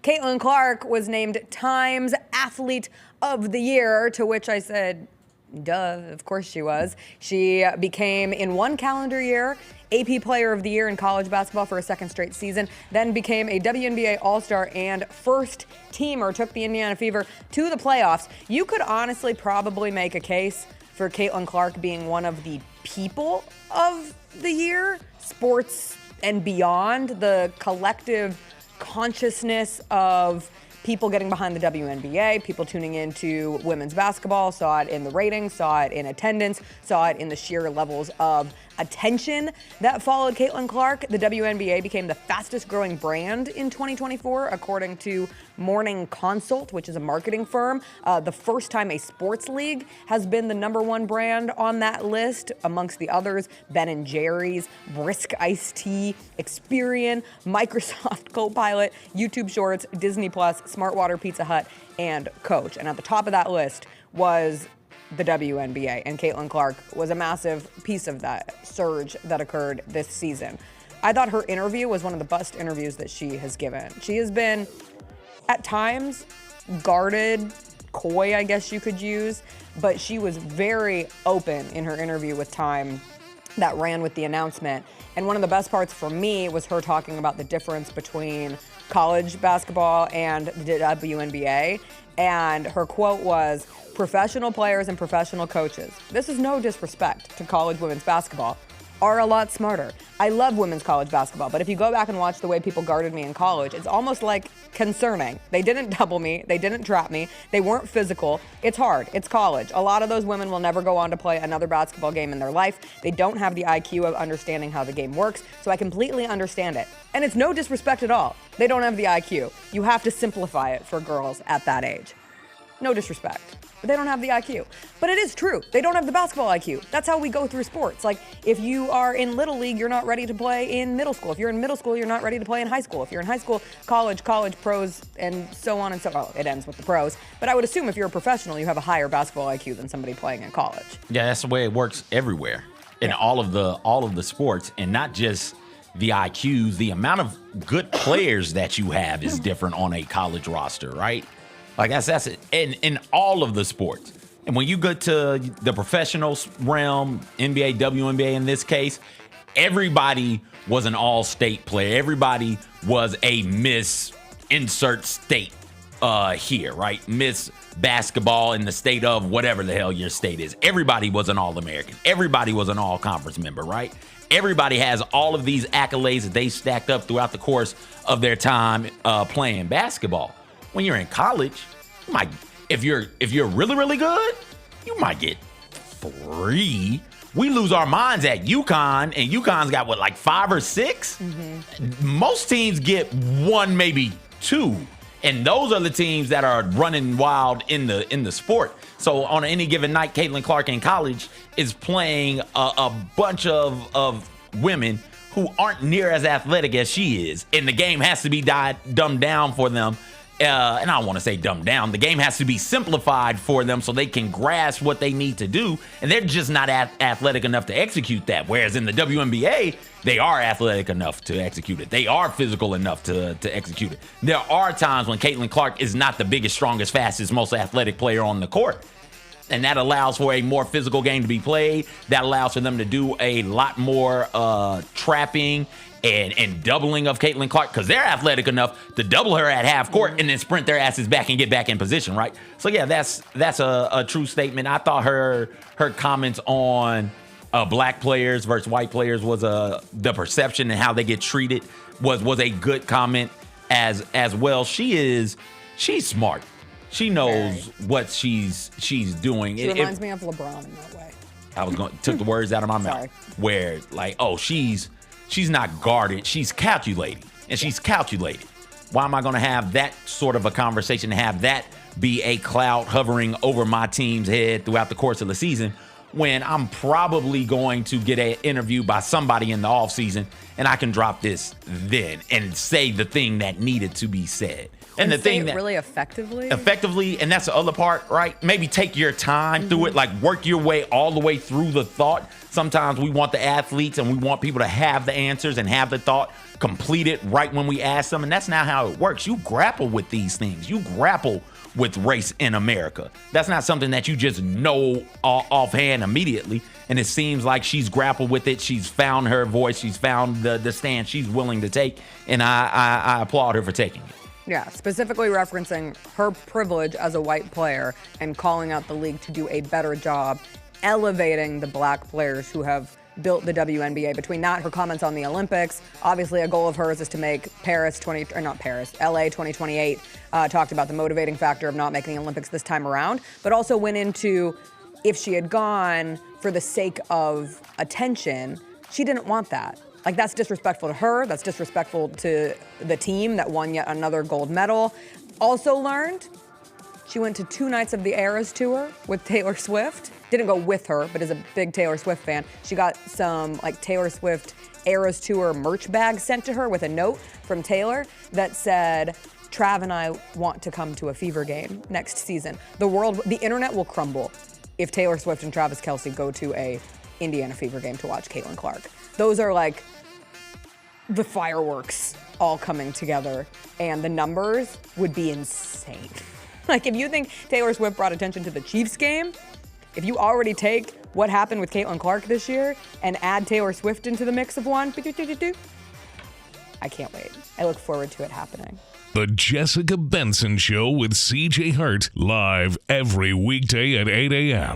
Caitlin Clark was named Time's Athlete of the Year, to which I said, duh, of course she was. She became, in one calendar year, AP Player of the Year in college basketball for a second straight season, then became a WNBA All-Star and first teamer, took the Indiana Fever to the playoffs. You could honestly probably make a case for Caitlin Clark being one of the people of the year, sports and beyond, the collective consciousness of people getting behind the WNBA, people tuning into women's basketball, saw it in the ratings, saw it in attendance, saw it in the sheer levels of attention that followed Caitlin Clark. The WNBA became the fastest growing brand in 2024, according to Morning Consult, which is a marketing firm. The first time a sports league has been the #1 brand on that list, amongst the others, Ben & Jerry's, Brisk Iced Tea, Experian, Microsoft Copilot, YouTube Shorts, Disney Plus, Smartwater, Pizza Hut, and Coach. And at the top of that list was the WNBA, and Caitlin Clark was a massive piece of that surge that occurred this season. I thought her interview was one of the best interviews that she has given. She has been, at times, guarded, coy, I guess you could use, but she was very open in her interview with Time that ran with the announcement. And one of the best parts for me was her talking about the difference between college basketball and the WNBA. And her quote was, "Professional players and professional coaches, this is no disrespect to college women's basketball, are a lot smarter. I love women's college basketball, but if you go back and watch the way people guarded me in college, it's almost like concerning. They didn't double me. They didn't trap me. They weren't physical. It's hard. It's college. A lot of those women will never go on to play another basketball game in their life. They don't have the IQ of understanding how the game works, so I completely understand it. And it's no disrespect at all. They don't have the IQ. You have to simplify it for girls at that age. No disrespect. But they don't have the IQ. But it is true. They don't have the basketball IQ. That's how we go through sports. Like, if you are in Little League, you're not ready to play in middle school. If you're in middle school, you're not ready to play in high school. If you're in high school, college, pros, and so on and so on. Oh, it ends with the pros. But I would assume if you're a professional, you have a higher basketball IQ than somebody playing in college. Yeah, that's the way it works everywhere in all of the sports, and not just the IQs. The amount of good players that you have is different on a college roster, right? Like that's it in all of the sports. And when you go to the professional realm, NBA, WNBA in this case, everybody was an all-state player. Everybody was a Miss Insert State here, right? Miss Basketball in the state of whatever the hell your state is. Everybody was an All-American. Everybody was an All-Conference member, right? Everybody has all of these accolades that they stacked up throughout the course of their time playing basketball. When you're in college, you might, if you're really, really good, you might get 3. We lose our minds at UConn, and UConn's got what, like 5 or 6? Mm-hmm. Most teams get 1, maybe 2. And those are the teams that are running wild in the sport. So on any given night, Caitlin Clark in college is playing a bunch of women who aren't near as athletic as she is. And the game has to be dumbed down for them. And I don't want to say dumbed down. The game has to be simplified for them so they can grasp what they need to do. And they're just not athletic enough to execute that. Whereas in the WNBA, they are athletic enough to execute it. They are physical enough to execute it. There are times when Caitlin Clark is not the biggest, strongest, fastest, most athletic player on the court. And that allows for a more physical game to be played. That allows for them to do a lot more trapping and doubling of Caitlin Clark, because they're athletic enough to double her at half court and then sprint their asses back and get back in position, right? So yeah, that's a true statement. I thought her comments on black players versus white players was the perception and how they get treated was a good comment as well. She's smart. She knows what she's doing. She reminds me of LeBron in that way. I took the words out of my mouth. Where like, oh, she's not guarded. She's calculating, and she's calculated. Why am I going to have that sort of a conversation, have that be a cloud hovering over my team's head throughout the course of the season, when I'm probably going to get an interview by somebody in the offseason, and I can drop this then and say the thing that needed to be said. And the thing that really effectively, and that's the other part, right? Maybe take your time through it, like work your way all the way through the thought. Sometimes we want the athletes and we want people to have the answers and have the thought. complete it right when we ask them. And that's not how it works. You grapple with these things. You grapple with race in America. That's not something that you just know offhand immediately. And it seems like she's grappled with it. She's found her voice. She's found the stand she's willing to take. And I applaud her for taking it. Yeah, specifically referencing her privilege as a white player and calling out the league to do a better job elevating the black players who have built the WNBA. Between that, her comments on the Olympics, obviously a goal of hers is to make LA 2028, talked about the motivating factor of not making the Olympics this time around, but also went into if she had gone for the sake of attention, she didn't want that. Like, that's disrespectful to her. That's disrespectful to the team that won yet another gold medal. Also learned, she went to 2 nights of the Eras Tour with Taylor Swift. Didn't go with her, but is a big Taylor Swift fan. She got some, like, Taylor Swift Eras Tour merch bag sent to her with a note from Taylor that said, Trav and I want to come to a Fever game next season. The internet will crumble if Taylor Swift and Travis Kelce go to a Indiana Fever game to watch Caitlin Clark. Those are like the fireworks all coming together, and the numbers would be insane. Like, if you think Taylor Swift brought attention to the Chiefs game, if you already take what happened with Caitlin Clark this year and add Taylor Swift into the mix of one, I can't wait. I look forward to it happening. The Jessica Benson Show with CJ Hart, live every weekday at 8 a.m.